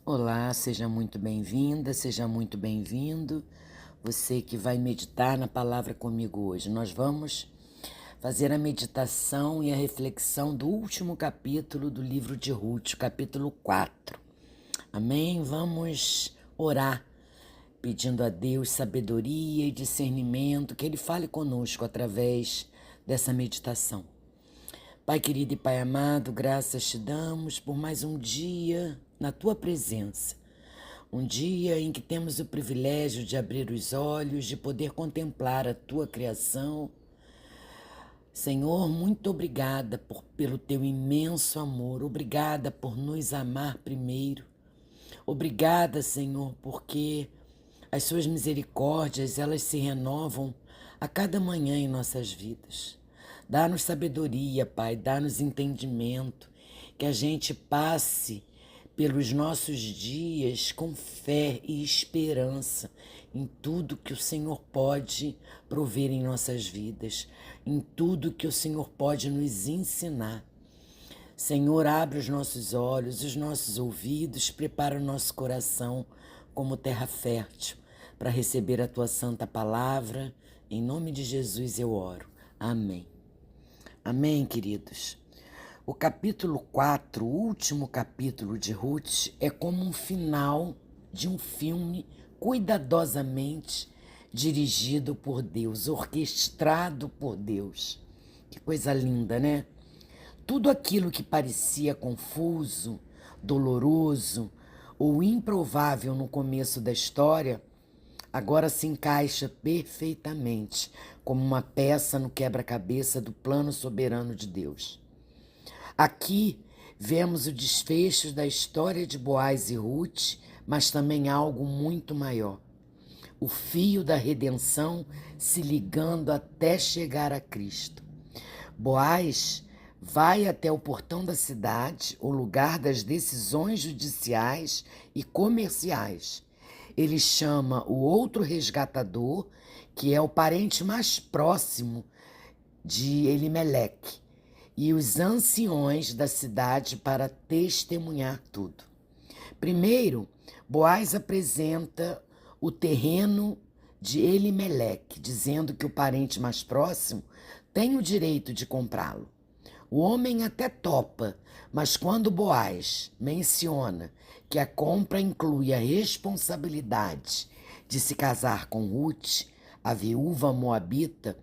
Olá, seja muito bem-vinda, seja muito bem-vindo. Você que vai meditar na palavra comigo hoje. Nós vamos fazer a meditação e a reflexão do último capítulo do livro de Ruth, capítulo 4. Amém? Vamos orar, pedindo a Deus sabedoria e discernimento, que Ele fale conosco através dessa meditação. Pai querido e Pai amado, graças te damos por mais um dia na Tua presença. Um dia em que temos o privilégio de abrir os olhos, de poder contemplar a Tua criação. Senhor, muito obrigada pelo Teu imenso amor. Obrigada por nos amar primeiro. Obrigada, Senhor, porque as Suas misericórdias, elas se renovam a cada manhã em nossas vidas. Dá-nos sabedoria, Pai, dá-nos entendimento, que a gente passe pelos nossos dias com fé e esperança em tudo que o Senhor pode prover em nossas vidas, em tudo que o Senhor pode nos ensinar. Senhor, abre os nossos olhos, os nossos ouvidos, prepara o nosso coração como terra fértil para receber a Tua santa palavra. Em nome de Jesus eu oro. Amém. Amém, queridos. O capítulo 4, o último capítulo de Ruth, é como um final de um filme cuidadosamente dirigido por Deus, orquestrado por Deus. Que coisa linda, né? Tudo aquilo que parecia confuso, doloroso ou improvável no começo da história, agora se encaixa perfeitamente como uma peça no quebra-cabeça do plano soberano de Deus. Aqui vemos o desfecho da história de Boaz e Ruth, mas também algo muito maior. O fio da redenção se ligando até chegar a Cristo. Boaz vai até o portão da cidade, o lugar das decisões judiciais e comerciais. Ele chama o outro resgatador, que é o parente mais próximo de Elimeleque, e os anciões da cidade para testemunhar tudo. Primeiro, Boaz apresenta o terreno de Elimeleque, dizendo que o parente mais próximo tem o direito de comprá-lo. O homem até topa, mas quando Boaz menciona que a compra inclui a responsabilidade de se casar com Ruth, a viúva moabita,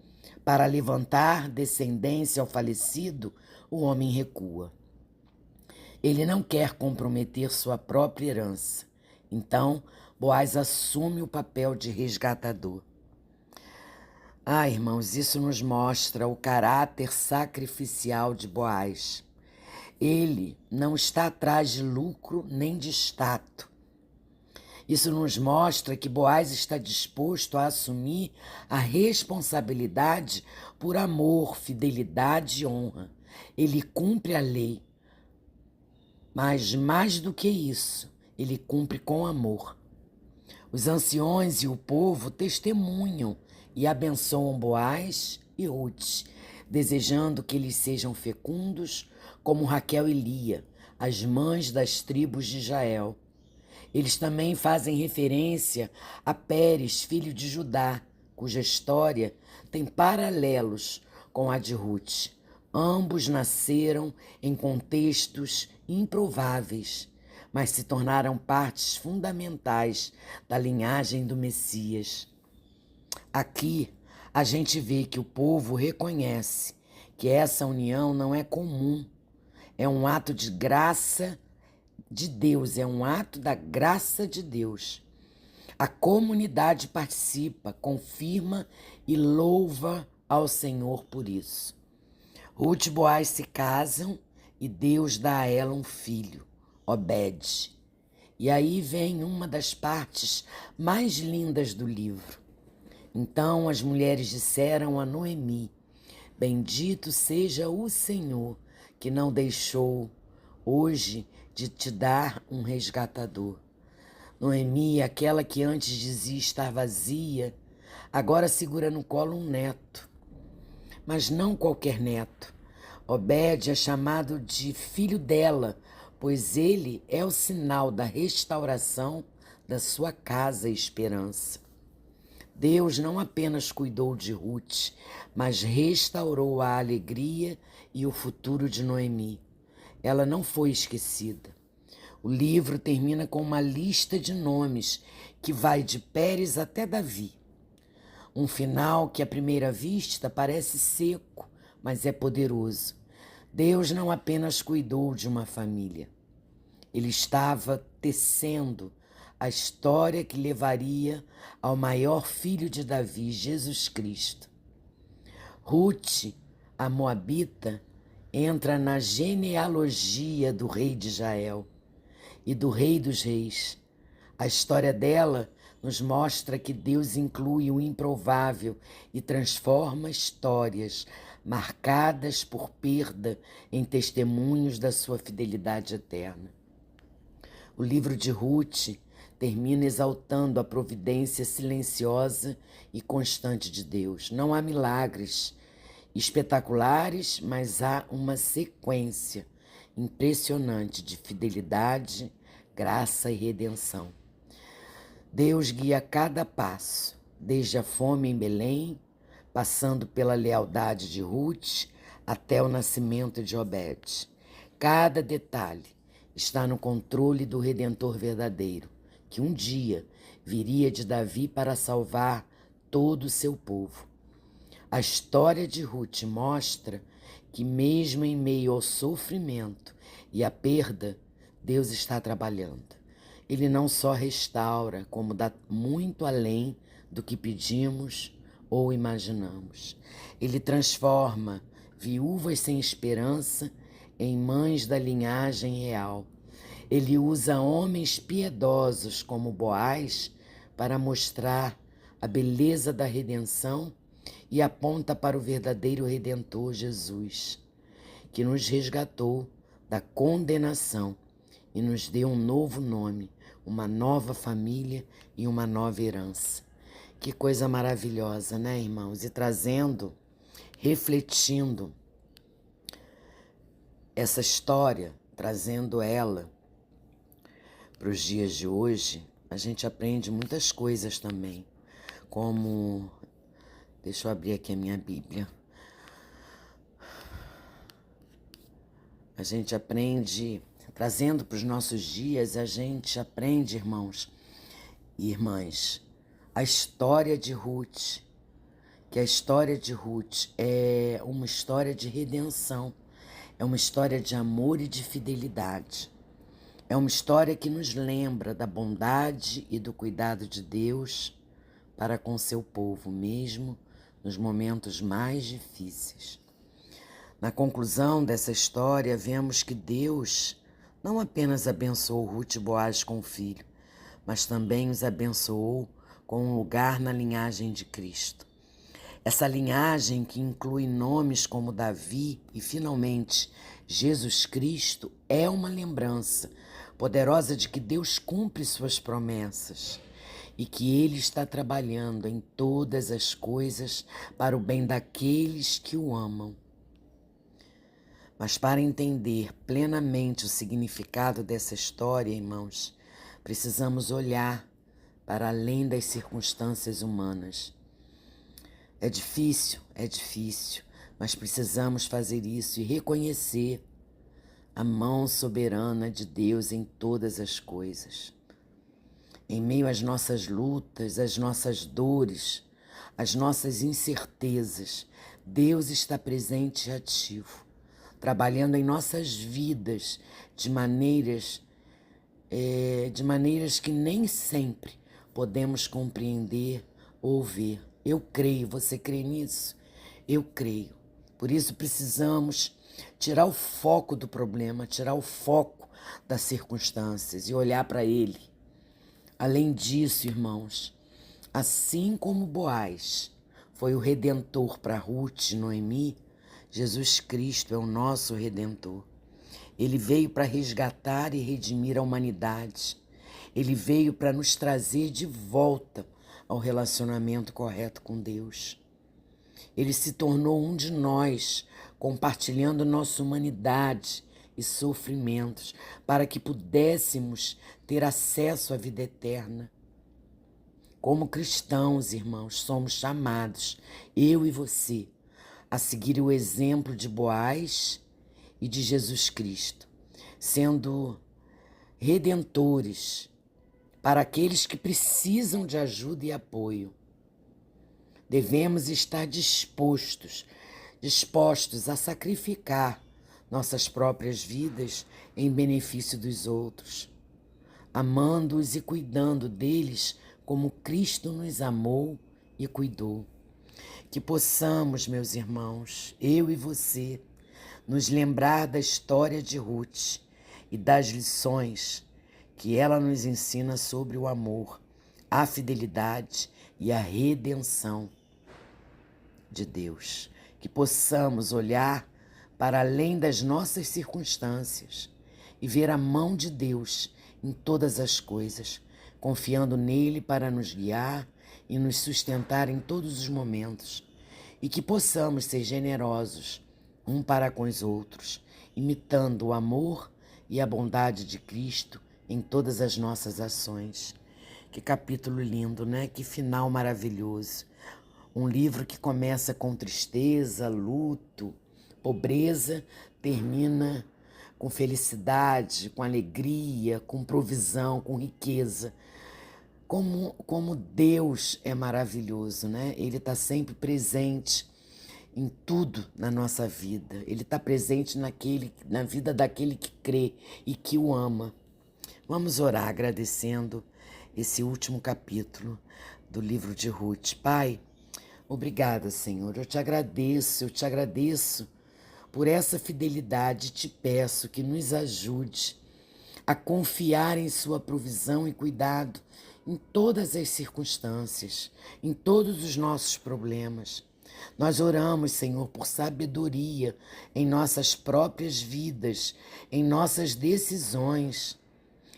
para levantar descendência ao falecido, o homem recua. Ele não quer comprometer sua própria herança. Então, Boaz assume o papel de resgatador. Irmãos, isso nos mostra o caráter sacrificial de Boaz. Ele não está atrás de lucro nem de status. Isso nos mostra que Boaz está disposto a assumir a responsabilidade por amor, fidelidade e honra. Ele cumpre a lei, mas mais do que isso, ele cumpre com amor. Os anciões e o povo testemunham e abençoam Boaz e Ruth, desejando que eles sejam fecundos como Raquel e Lia, as mães das tribos de Israel. Eles também fazem referência a Pérez, filho de Judá, cuja história tem paralelos com a de Ruth. Ambos nasceram em contextos improváveis, mas se tornaram partes fundamentais da linhagem do Messias. Aqui a gente vê que o povo reconhece que essa união não é comum, é um ato de graça de Deus, é um ato da graça de Deus. A comunidade participa, confirma e louva ao Senhor por isso. Ruth e Boaz se casam e Deus dá a ela um filho, Obed. E aí vem uma das partes mais lindas do livro. Então as mulheres disseram a Noemi: Bendito seja o Senhor, que não deixou hoje de te dar um resgatador. Noemi, aquela que antes dizia estar vazia, agora segura no colo um neto. Mas não qualquer neto. Obed é chamado de filho dela, pois ele é o sinal da restauração da sua casa e esperança. Deus não apenas cuidou de Ruth, mas restaurou a alegria e o futuro de Noemi. Ela não foi esquecida. O livro termina com uma lista de nomes que vai de Pérez até Davi. Um final que à primeira vista parece seco, mas é poderoso. Deus não apenas cuidou de uma família. Ele estava tecendo a história que levaria ao maior filho de Davi, Jesus Cristo. Ruth, a Moabita, entra na genealogia do rei de Israel e do rei dos reis. A história dela nos mostra que Deus inclui o improvável e transforma histórias marcadas por perda em testemunhos da sua fidelidade eterna. O livro de Ruth termina exaltando a providência silenciosa e constante de Deus. Não há milagres espetaculares, mas há uma sequência impressionante de fidelidade, graça e redenção. Deus guia cada passo, desde a fome em Belém, passando pela lealdade de Ruth, até o nascimento de Obed. Cada detalhe está no controle do Redentor verdadeiro, que um dia viria de Davi para salvar todo o seu povo. A história de Ruth mostra que mesmo em meio ao sofrimento e à perda, Deus está trabalhando. Ele não só restaura, como dá muito além do que pedimos ou imaginamos. Ele transforma viúvas sem esperança em mães da linhagem real. Ele usa homens piedosos como Boaz para mostrar a beleza da redenção e aponta para o verdadeiro Redentor Jesus, que nos resgatou da condenação e nos deu um novo nome, uma nova família e uma nova herança. Que coisa maravilhosa, né, irmãos? E trazendo, refletindo essa história, trazendo ela para os dias de hoje, a gente aprende muitas coisas também, como... Deixa eu abrir aqui a minha Bíblia. A gente aprende, trazendo para os nossos dias, a gente aprende, irmãos e irmãs, a história de Ruth, que a história de Ruth é uma história de redenção, é uma história de amor e de fidelidade. É uma história que nos lembra da bondade e do cuidado de Deus para com seu povo, mesmo nos momentos mais difíceis. Na conclusão dessa história, vemos que Deus não apenas abençoou Ruth e Boaz com o filho, mas também os abençoou com um lugar na linhagem de Cristo. Essa linhagem que inclui nomes como Davi e, finalmente, Jesus Cristo é uma lembrança poderosa de que Deus cumpre suas promessas e que Ele está trabalhando em todas as coisas para o bem daqueles que o amam. Mas para entender plenamente o significado dessa história, irmãos, precisamos olhar para além das circunstâncias humanas. É difícil, mas precisamos fazer isso e reconhecer a mão soberana de Deus em todas as coisas. Em meio às nossas lutas, às nossas dores, às nossas incertezas, Deus está presente e ativo, trabalhando em nossas vidas de maneiras que nem sempre podemos compreender ou ver. Eu creio, você crê nisso? Eu creio. Por isso precisamos tirar o foco do problema, tirar o foco das circunstâncias e olhar para Ele. Além disso, irmãos, assim como Boaz foi o Redentor para Ruth e Noemi, Jesus Cristo é o nosso Redentor. Ele veio para resgatar e redimir a humanidade. Ele veio para nos trazer de volta ao relacionamento correto com Deus. Ele se tornou um de nós, compartilhando nossa humanidade e sofrimentos, para que pudéssemos ter acesso à vida eterna. Como cristãos, irmãos, somos chamados, eu e você, a seguir o exemplo de Boaz e de Jesus Cristo, sendo redentores para aqueles que precisam de ajuda e apoio. Devemos estar dispostos a sacrificar nossas próprias vidas em benefício dos outros, amando-os e cuidando deles como Cristo nos amou e cuidou. Que possamos, meus irmãos, eu e você, nos lembrar da história de Ruth e das lições que ela nos ensina sobre o amor, a fidelidade e a redenção de Deus. Que possamos olhar para além das nossas circunstâncias e ver a mão de Deus em todas as coisas, confiando nele para nos guiar e nos sustentar em todos os momentos. E que possamos ser generosos um para com os outros, imitando o amor e a bondade de Cristo em todas as nossas ações. Que capítulo lindo, né? Que final maravilhoso. Um livro que começa com tristeza, luto, pobreza, termina com felicidade, com alegria, com provisão, com riqueza. Como Deus é maravilhoso, né? Ele está sempre presente em tudo na nossa vida. Ele está presente na vida daquele que crê e que o ama. Vamos orar agradecendo esse último capítulo do livro de Ruth. Pai, obrigada, Senhor. Eu te agradeço por essa fidelidade. Te peço que nos ajude a confiar em sua provisão e cuidado em todas as circunstâncias, em todos os nossos problemas. Nós oramos, Senhor, por sabedoria em nossas próprias vidas, em nossas decisões,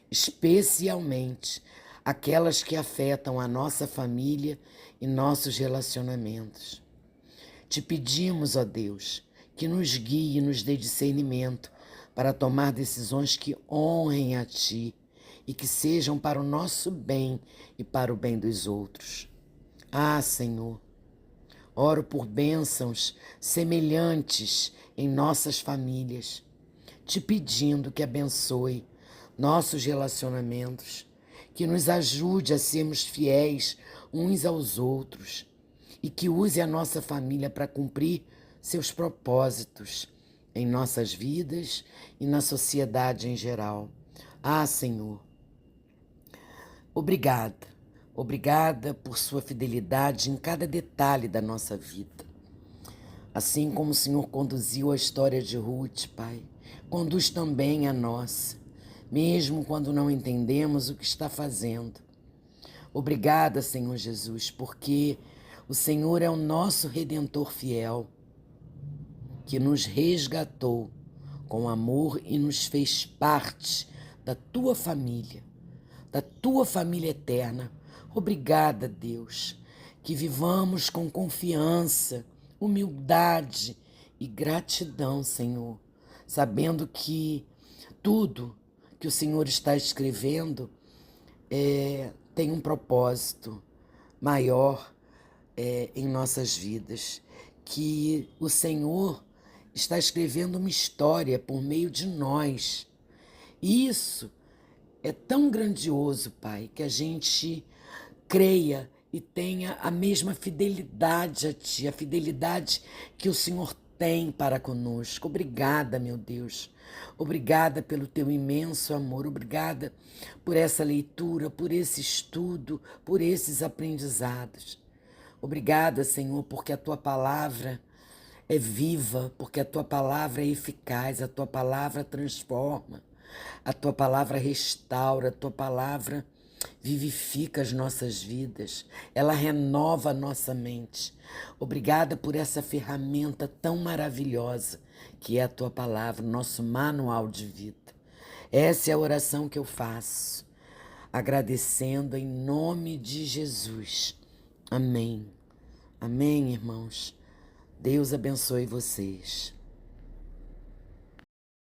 especialmente aquelas que afetam a nossa família e nossos relacionamentos. Te pedimos, ó Deus, que nos guie e nos dê discernimento para tomar decisões que honrem a Ti e que sejam para o nosso bem e para o bem dos outros. Ah, Senhor, oro por bênçãos semelhantes em nossas famílias, te pedindo que abençoe nossos relacionamentos, que nos ajude a sermos fiéis uns aos outros e que use a nossa família para cumprir seus propósitos em nossas vidas e na sociedade em geral. Ah, Senhor, obrigada por sua fidelidade em cada detalhe da nossa vida. Assim como o Senhor conduziu a história de Ruth, Pai, conduz também a nossa, mesmo quando não entendemos o que está fazendo. Obrigada, Senhor Jesus, porque o Senhor é o nosso Redentor fiel, que nos resgatou com amor e nos fez parte da Tua família eterna. Obrigada, Deus, que vivamos com confiança, humildade e gratidão, Senhor, sabendo que tudo que o Senhor está escrevendo tem um propósito maior em nossas vidas, que o Senhor está escrevendo uma história por meio de nós. E isso é tão grandioso, Pai, que a gente creia e tenha a mesma fidelidade a Ti, a fidelidade que o Senhor tem para conosco. Obrigada, meu Deus. Obrigada pelo Teu imenso amor. Obrigada por essa leitura, por esse estudo, por esses aprendizados. Obrigada, Senhor, porque a Tua palavra é viva, porque a Tua palavra é eficaz, a Tua palavra transforma, a Tua palavra restaura, a Tua palavra vivifica as nossas vidas, ela renova a nossa mente. Obrigada por essa ferramenta tão maravilhosa que é a Tua palavra, nosso manual de vida. Essa é a oração que eu faço, agradecendo em nome de Jesus. Amém. Amém, irmãos. Deus abençoe vocês.